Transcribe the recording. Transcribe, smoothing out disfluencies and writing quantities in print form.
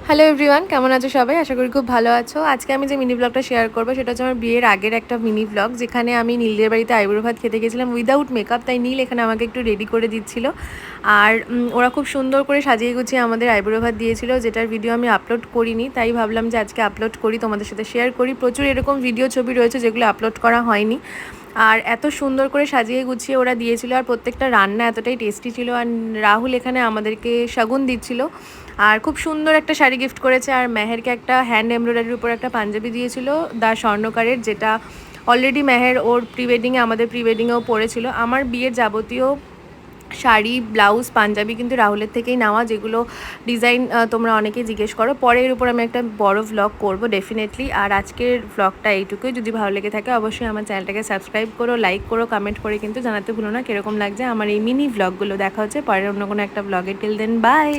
Hello everyone, কেমন আছো সবাই? আশা করি খুব ভালো আছো। আজকে আমি যে মিনি ব্লগটা শেয়ার করবো সেটা হচ্ছে আমার বিয়ের আগের একটা মিনি ব্লগ, যেখানে আমি নীলদের বাড়িতে আইবুড়ো ভাত খেতে গেছিলাম উইদাউট মেকআপ। তাই নীল এখানে আমাকে একটু রেডি করে দিচ্ছিল। আর ওরা খুব সুন্দর করে সাজিয়ে গুছিয়ে আমাদের আইবুড়ো ভাত দিয়েছিল, যেটার ভিডিও আমি আপলোড করিনি। তাই ভাবলাম যে আজকে আপলোড করি, তোমাদের সাথে শেয়ার করি। প্রচুর এরকম ভিডিও ছবি রয়েছে যেগুলো আপলোড করা হয়নি। আর এত সুন্দর করে সাজিয়ে গুছিয়ে ওরা দিয়েছিল, আর প্রত্যেকটা রান্না এতটাই টেস্টি ছিল। আর রাহুল এখানে আমাদেরকে শাগুন দিচ্ছিল। আর খুব সুন্দর একটা শাড়ি গিফট করেছে, আর মেহেরকে একটা হ্যান্ড এমব্রয়ডারির উপর একটা পাঞ্জাবি দিয়েছিল দা স্বর্ণকারের, যেটা অলরেডি মেহের ওর প্রি ওয়েডিংয়ে, আমাদের প্রি ওয়েডিংয়েও পরেছিল। আমার বিয়ের যাবতীয় শাড়ি, ব্লাউজ, পাঞ্জাবি কিন্তু রাহুলের থেকেই নেওয়া, যেগুলো ডিজাইন তোমরা অনেকেই জিজ্ঞেস করো। পরে এর উপর আমি একটা বড় ভ্লগ করব ডেফিনেটলি। আর আজকের ভ্লগটা এইটুকুই। যদি ভালো লেগে থাকে অবশ্যই আমার চ্যানেলটাকে সাবস্ক্রাইব করো, লাইক করো, কমেন্ট করে কিন্তু জানাতে ভুলো না কীরকম লাগছে আমার এই মিনি ভ্লগগুলো। দেখা হচ্ছে পরের অন্য কোনো একটা ভ্লগে। Till then by.